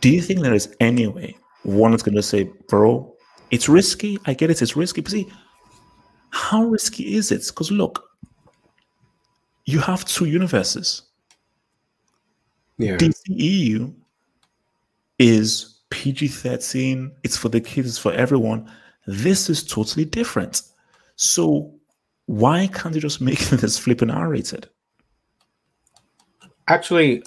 Do you think there is any way one is going to say, bro, it's risky? I get it, it's risky. But see, how risky is it? Because look, you have two universes. Yeah. DCEU is PG-13. It's for the kids, it's for everyone. This is totally different. So why can't you just make this flipping R-rated? Actually,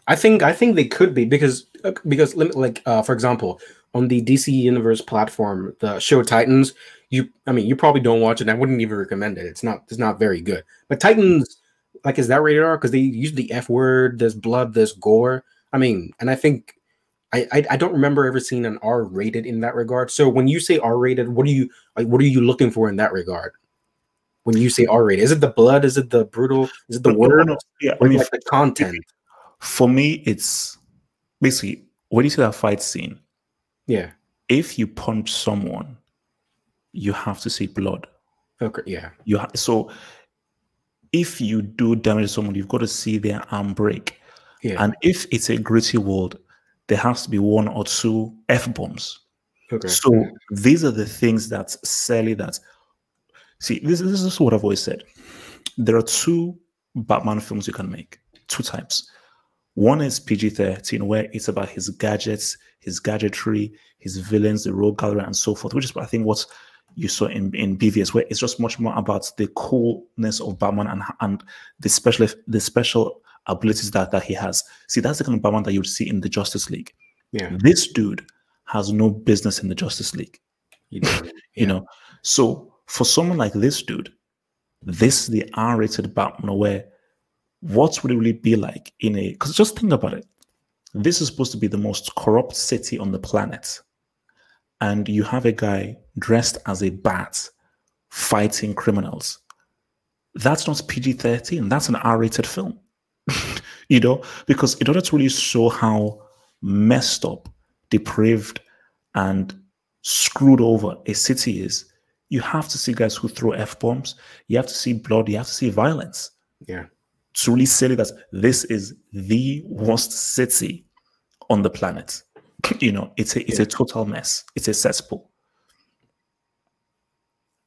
I think they could be because like for example, on the DC Universe platform, the show Titans, you probably don't watch it. And I wouldn't even recommend it. It's not very good. But Titans, like, is that rated R? Because they use the F word. There's blood. There's gore. I mean, and I think I don't remember ever seeing an R rated in that regard. So when you say R rated, what are you looking for in that regard? When you say R rated, is it the blood? Is it the brutal? Is it the word? No. Yeah, or like the content? For me, it's basically when you see that fight scene. Yeah. If you punch someone, you have to see blood. Okay. Yeah. So if you do damage to someone, you've got to see their arm break. Yeah. And if it's a gritty world, there has to be one or two F-bombs. Okay. So these are the things that sell that. See, this is what I've always said. There are two Batman films you can make, two types. One is PG-13, where it's about his gadgets, his gadgetry, his villains, the rogue gallery, and so forth, which is, I think, what you saw in BVS, where it's just much more about the coolness of Batman and the special abilities that he has. See, that's the kind of Batman that you would see in the Justice League. Yeah. This dude has no business in the Justice League. You know, so for someone like this dude, this is the R-rated Batman, where what would it really be like in a, because just think about it. This is supposed to be the most corrupt city on the planet. And you have a guy dressed as a bat fighting criminals. That's not PG-13. That's an R-rated film. Because in order to really show how messed up, depraved, and screwed over a city is, you have to see guys who throw F-bombs. You have to see blood. You have to see violence. Yeah. To really say that this is the worst city on the planet. It's a total mess. It's a cesspool.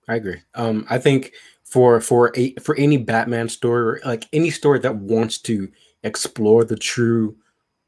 I agree. I think for any Batman story, like any story that wants to explore the true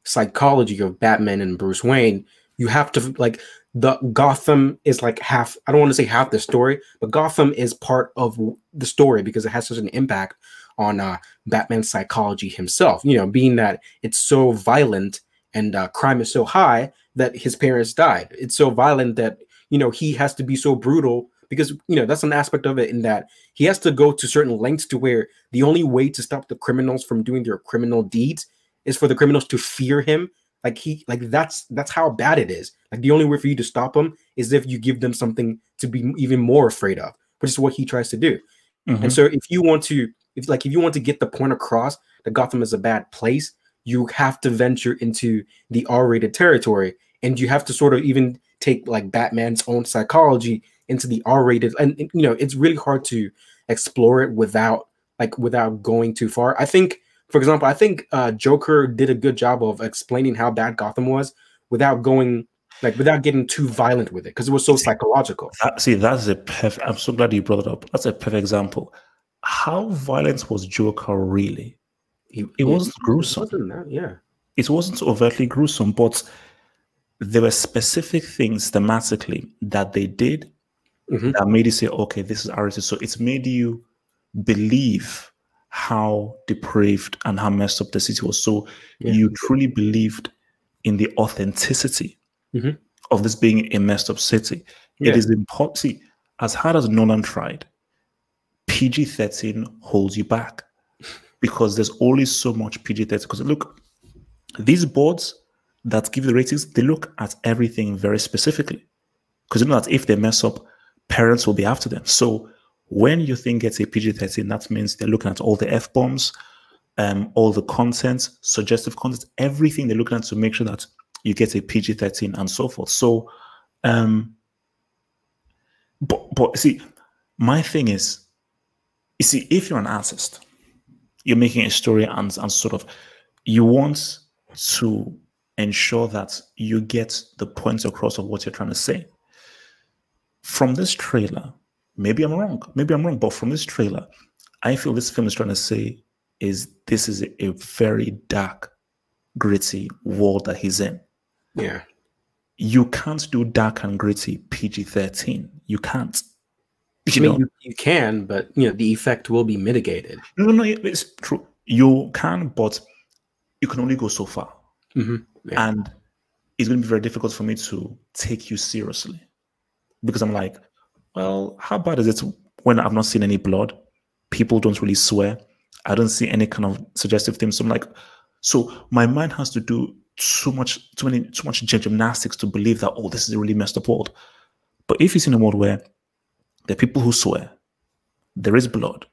psychology of Batman and Bruce Wayne, you have to, like, the Gotham is like half, I don't want to say half the story, but Gotham is part of the story because it has such an impact on Batman's psychology himself, being that it's so violent and crime is so high that his parents died. It's so violent that, he has to be so brutal because, that's an aspect of it, in that he has to go to certain lengths to where the only way to stop the criminals from doing their criminal deeds is for the criminals to fear him. That's how bad it is. Like, the only way for you to stop them is if you give them something to be even more afraid of, which is what he tries to do. Mm-hmm. And so if you want to get the point across that Gotham is a bad place, you have to venture into the R-rated territory, and you have to sort of even take like Batman's own psychology into the R-rated. And it's really hard to explore it without going too far. I think, for example, Joker did a good job of explaining how bad Gotham was without getting too violent with it, because it was so psychological. That's a perfect. I'm so glad you brought it up. That's a perfect example. How violent was Joker really? It wasn't gruesome. It wasn't overtly gruesome, but there were specific things thematically that they did that made you say, okay, this is R-rated. So it's made you believe how depraved and how messed up the city was. So you truly believed in the authenticity of this being a messed up city. It is important. See, as hard as Nolan tried, PG-13 holds you back because there's only so much PG-13. Because look, these boards that give the ratings, they look at everything very specifically. Because you know that if they mess up, parents will be after them. So when you think it's a PG-13, that means they're looking at all the F-bombs, all the content, suggestive content, everything they're looking at to make sure that you get a PG-13 and so forth. So, but see, my thing is, you see, if you're an artist, you're making a story and sort of, you want to ensure that you get the points across of what you're trying to say. From this trailer, maybe I'm wrong, but from this trailer, I feel this film is trying to say this is a very dark, gritty world that he's in. Yeah. You can't do dark and gritty PG-13. You can't. You can, but the effect will be mitigated. No, it's true. You can, but you can only go so far. Yeah. And it's going to be very difficult for me to take you seriously. Because I'm like, well, how bad is it when I've not seen any blood? People don't really swear. I don't see any kind of suggestive things. So I'm like, so my mind has to do too much gymnastics to believe that, oh, this is a really messed up world. But if it's in a world where there are people who swear, there is blood,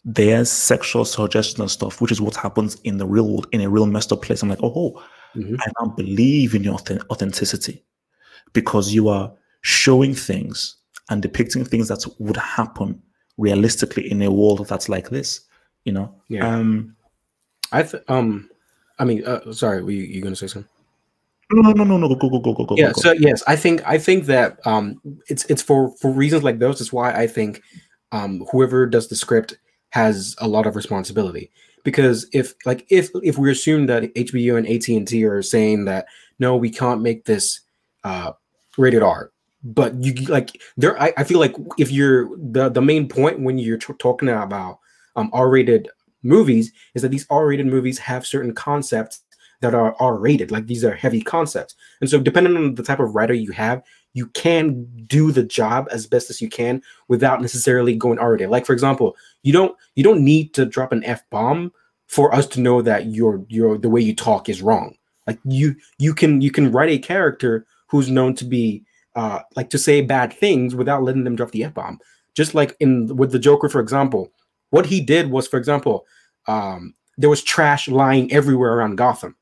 there's sexual suggestion and stuff, which is what happens in the real world, in a real messed up place. I'm like, I now believe in your authenticity, because you are showing things and depicting things that would happen realistically in a world that's like this, Yeah. Sorry, were you going to say something? No. Go. Yeah. Go. So yes, I think that it's for reasons like those. That's why I think whoever does the script has a lot of responsibility. Because if we assume that HBO and AT&T are saying that no, we can't make this rated R, but I feel like if you're the main point when you're talking about R-rated movies is that these R-rated movies have certain concepts that are R-rated. Like, these are heavy concepts, and so depending on the type of writer you have, you can do the job as best as you can without necessarily going R-rated. Like, for example, you don't need to drop an F-bomb for us to know that the way you talk is wrong. Like, you can write a character who's known to be to say bad things without letting them drop the F-bomb. Just like with the Joker, for example, what he did was, for example, there was trash lying everywhere around Gotham.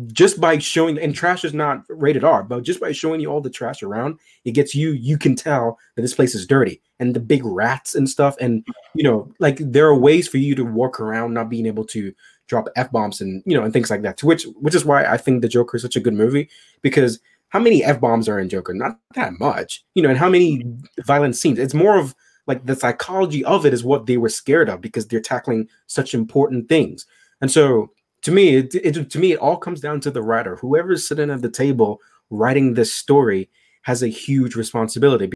Just by showing, and trash is not rated R, but just by showing you all the trash around, it gets you can tell that this place is dirty, and the big rats and stuff. And there are ways for you to walk around not being able to drop F-bombs and and things like that. Which is why I think the Joker is such a good movie, because how many F-bombs are in Joker? Not that much, and how many violent scenes? It's more of like the psychology of it is what they were scared of, because they're tackling such important things. And so to me, it all comes down to the writer. Whoever's sitting at the table writing this story has a huge responsibility.